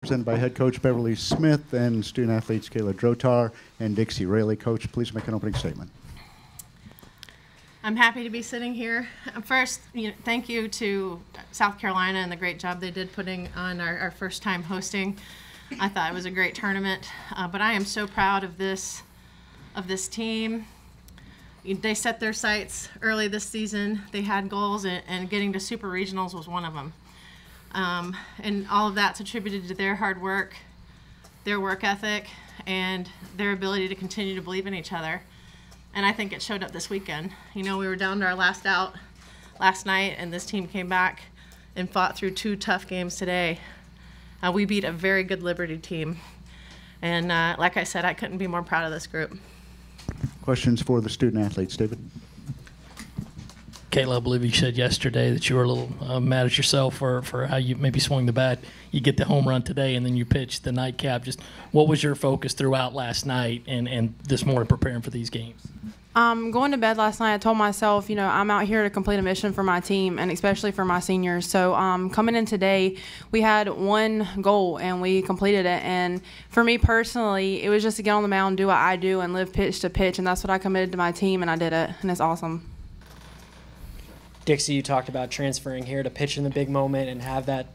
represented by head coach Beverly Smith and student athletes Kayla Drotar and Dixie Rayleigh. Coach, please make an opening statement. I'm happy to be sitting here. First, thank you to South Carolina and the great job they did putting on our first time hosting. I thought it was a great tournament, but I am so proud of this team. They set their sights early this season. They had goals, and getting to super regionals was one of them. And all of that's attributed to their hard work, their work ethic, and their ability to continue to believe in each other. And I think it showed up this weekend. We were down to our last out last night, and this team came back and fought through 2 tough games today. We beat a very good Liberty team. And like I said, I couldn't be more proud of this group. Questions for the student athletes, David? Kayla, I believe you said yesterday that you were a little mad at yourself for how you maybe swung the bat. You get the home run today, and then you pitch the nightcap. Just what was your focus throughout last night and this morning preparing for these games? Going to bed last night, I told myself, I'm out here to complete a mission for my team and especially for my seniors. So coming in today, we had one goal and we completed it. And for me personally, it was just to get on the mound, do what I do, and live pitch to pitch. And that's what I committed to my team, and I did it. And it's awesome. Dixie, you talked about transferring here to pitch in the big moment and have that,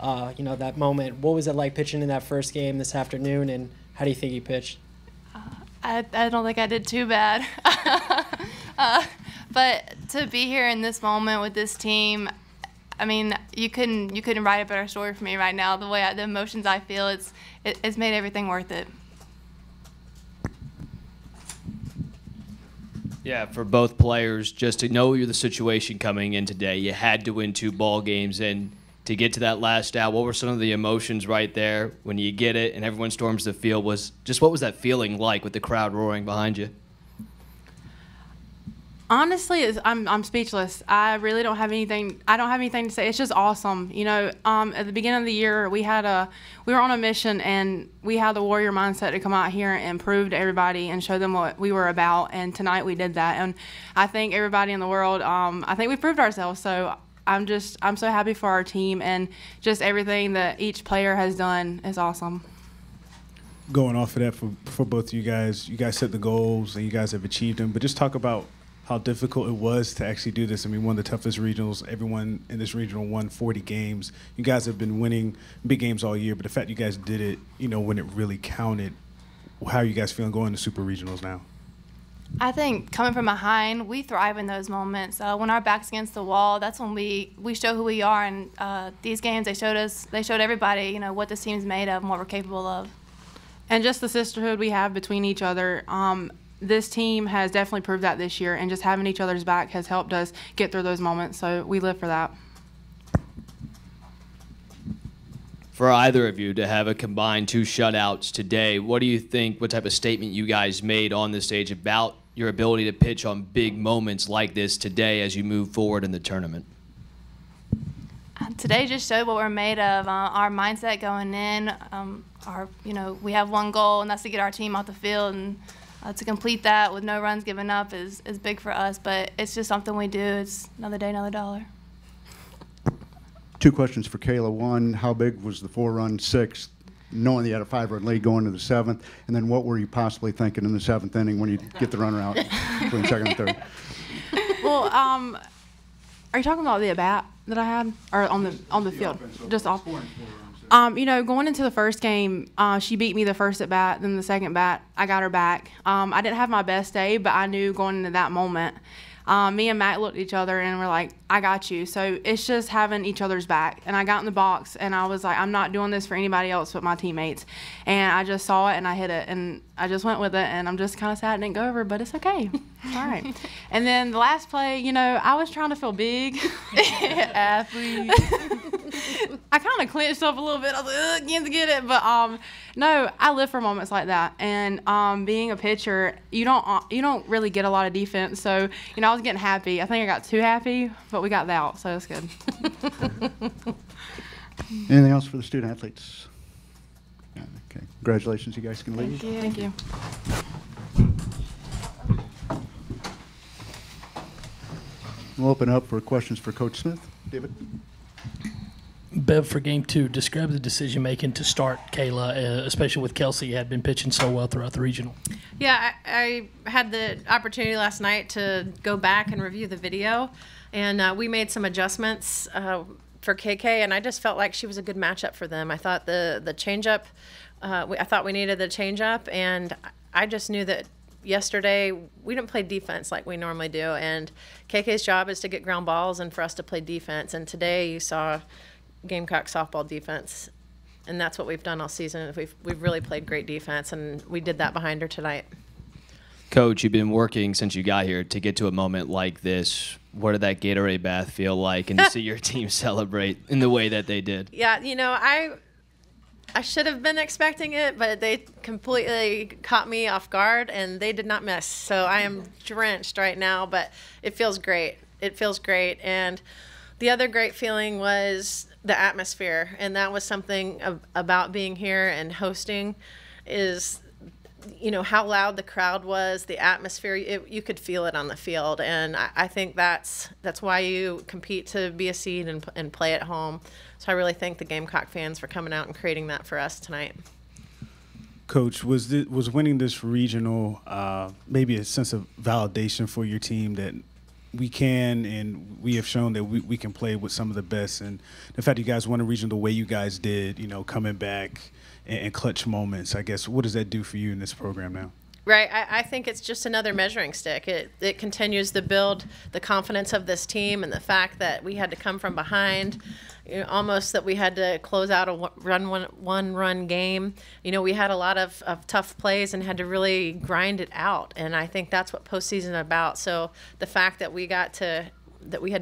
that moment. What was it like pitching in that first game this afternoon, and how do you think you pitched? I don't think I did too bad. But to be here in this moment with this team, I mean, you couldn't write a better story for me right now. The emotions I feel, it's made everything worth it. Yeah, for both players, just to know the situation coming in today, you had to win 2 ball games, and to get to that last out, what were some of the emotions right there when you get it and everyone storms the field? What was that feeling like with the crowd roaring behind you? Honestly, I'm speechless. I really don't have anything. I don't have anything to say. It's just awesome. At the beginning of the year, we were on a mission, and we had the warrior mindset to come out here and prove to everybody and show them what we were about. And tonight we did that. And I think everybody in the world, I think we proved ourselves. So I'm so happy for our team, and just everything that each player has done is awesome. Going off of that for both of you guys set the goals and you guys have achieved them. But just talk about how difficult it was to actually do this. I mean, one of the toughest regionals. Everyone in this regional won 40 games. You guys have been winning big games all year, but the fact you guys did it, when it really counted, how are you guys feeling going to super regionals now? I think coming from behind, we thrive in those moments. When our back's against the wall, that's when we show who we are. And these games, they showed everybody, what this team's made of and what we're capable of. And just the sisterhood we have between each other. This team has definitely proved that this year, and just having each other's back has helped us get through those moments, so we live for that. For either of you to have a combined 2 shutouts today, what do you think, what type of statement you guys made on the stage about your ability to pitch on big moments like this today as you move forward in the tournament? Today just showed what we're made of. Our mindset going in, we have one goal, and that's to get our team off the field, and to complete that with no runs given up is big for us, but it's just something we do. It's another day, another dollar. 2 questions for Kayla. One, how big was the 4-run 6th, knowing you had a 5-run lead going to the 7th? And then what were you possibly thinking in the 7th inning when you get the runner out between 2nd and 3rd? Well, are you talking about the at-bat that I had, or on the field? Just off. Going into the first game, she beat me the first at bat, then the second bat, I got her back. I didn't have my best day, but I knew going into that moment, me and Matt looked at each other and we're like, I got you. So it's just having each other's back. And I got in the box and I was like, I'm not doing this for anybody else but my teammates. And I just saw it and I hit it and I just went with it, and I'm just kind of sad it didn't go over, but it's okay. All right. And then the last play, I was trying to feel big. Athlete. I kind of clenched up a little bit. I was like, can't get it. But no, I live for moments like that. And being a pitcher, you don't really get a lot of defense. So, I was getting happy. I think I got too happy, but we got the out, so it's good. Anything else for the student athletes? Okay. Congratulations, you guys can leave. Thank you. We'll open up for questions for Coach Smith. David? Bev, for game 2, describe the decision making to start Kayla, especially with Kelsey had been pitching so well throughout the regional. Yeah, I had the opportunity last night to go back and review the video, and we made some adjustments for KK, and I just felt like she was a good matchup for them. I thought the changeup, I thought we needed the changeup, and I just knew that yesterday we didn't play defense like we normally do, and KK's job is to get ground balls and for us to play defense. And today you saw Gamecock softball defense, and that's what we've done all season. We've really played great defense, and we did that behind her tonight. Coach, you've been working since you got here to get to a moment like this. What did that Gatorade bath feel like, and to see your team celebrate in the way that they did? Yeah, you know, I should have been expecting it, but they completely caught me off guard, and they did not miss. So I am drenched right now, but it feels great. It feels great. And the other great feeling was the atmosphere, and that was something about being here and hosting is, you know, how loud the crowd was, the atmosphere. You could feel it on the field, and I think that's why you compete to be a seed and play at home. So I really thank the Gamecock fans for coming out and creating that for us tonight. Coach, was winning this regional maybe a sense of validation for your team that we can, and we have shown that we can play with some of the best, and the fact you guys won a region the way you guys did, you know, coming back and clutch moments, I guess, what does that do for you in this program now? Right. I think it's just another measuring stick. It continues to build the confidence of this team, and the fact that we had to come from behind, you know, almost that we had to close out a one-run game. You know, we had a lot of tough plays and had to really grind it out, and I think that's what postseason is about. So the fact that we had to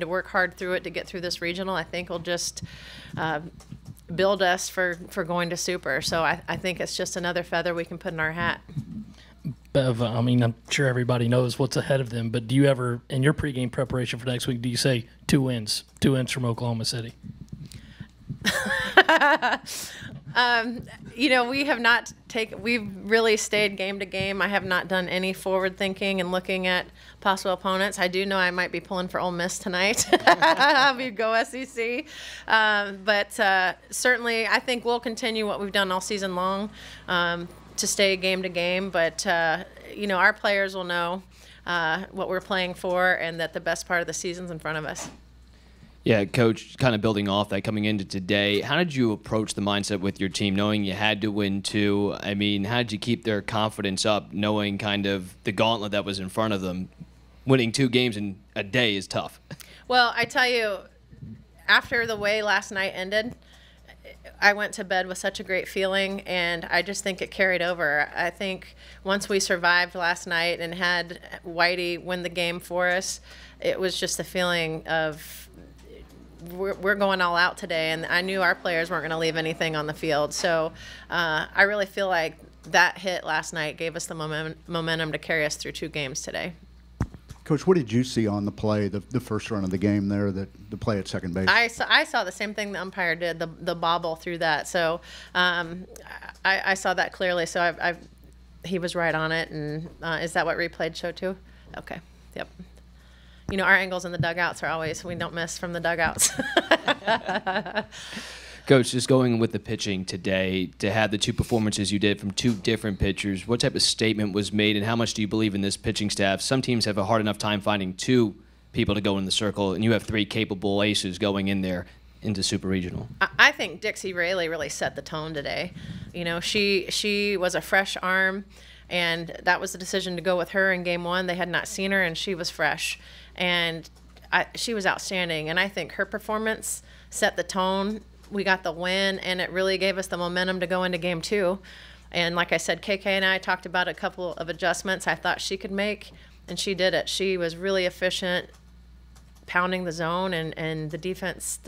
work hard through it to get through this regional, I think will just build us for going to Super. So I think it's just another feather we can put in our hat. Bev, I mean, I'm sure everybody knows what's ahead of them, but do you ever, in your pregame preparation for next week, do you say 2 wins from Oklahoma City? You know, we've really stayed game to game. I have not done any forward thinking and looking at possible opponents. I do know I might be pulling for Ole Miss tonight. We go SEC. But certainly I think we'll continue what we've done all season long to stay game to game. But, you know, our players will know what we're playing for, and that the best part of the season's in front of us. Yeah, Coach, kind of building off that coming into today, how did you approach the mindset with your team, knowing you had to win 2? I mean, how did you keep their confidence up, knowing kind of the gauntlet that was in front of them? Winning 2 games in a day is tough. Well, I tell you, after the way last night ended, I went to bed with such a great feeling, and I just think it carried over. I think once we survived last night and had Whitey win the game for us, it was just the feeling of we're going all out today, and I knew our players weren't going to leave anything on the field. So I really feel like that hit last night gave us the momentum to carry us through 2 games today. Coach, what did you see on the play, the first run of the game there, the play at second base? I saw the same thing the umpire did, the bobble through that. So I saw that clearly. So he was right on it. And is that what replayed showed too? Okay. Yep. You know, our angles in the dugouts are always, we don't miss from the dugouts. Coach, just going with the pitching today, to have the 2 performances you did from 2 different pitchers, what type of statement was made, and how much do you believe in this pitching staff? Some teams have a hard enough time finding 2 people to go in the circle, and you have 3 capable aces going in there into Super Regional. I think Dixie Rayleigh really set the tone today. You know, she was a fresh arm, and that was the decision to go with her in game 1. They had not seen her, and she was fresh. And she was outstanding, and I think her performance set the tone. We got the win, and it really gave us the momentum to go into game 2. And like I said, KK and I talked about a couple of adjustments I thought she could make, and she did it. She was really efficient, pounding the zone, and the defense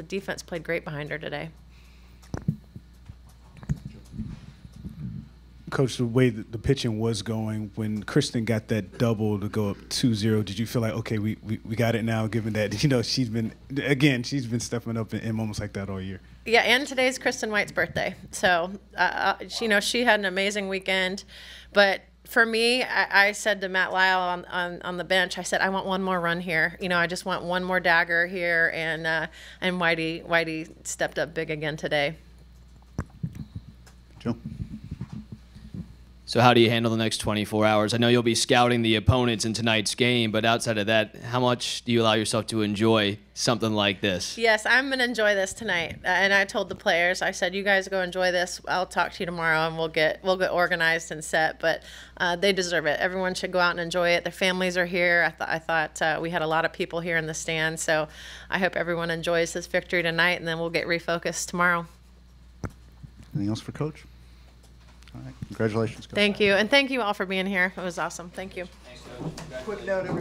played great behind her today. Coach, the way that the pitching was going, when Kristen got that double to go up 2-0, did you feel like, okay, we got it now, given that, you know, she's been stepping up in moments like that all year? Yeah, and today's Kristen White's birthday. So, you know, she had an amazing weekend. But for me, I said to Matt Lyle on the bench, I said, I want one more run here. You know, I just want one more dagger here, and Whitey stepped up big again today. Joe? So how do you handle the next 24 hours? I know you'll be scouting the opponents in tonight's game, but outside of that, how much do you allow yourself to enjoy something like this? Yes, I'm going to enjoy this tonight. And I told the players, I said, you guys go enjoy this. I'll talk to you tomorrow, and we'll get organized and set. But they deserve it. Everyone should go out and enjoy it. Their families are here. I thought we had a lot of people here in the stand. So I hope everyone enjoys this victory tonight, and then we'll get refocused tomorrow. Anything else for Coach? All right. Congratulations, Coach. Thank you. And thank you all for being here. It was awesome. Thank you. Put it down, everybody.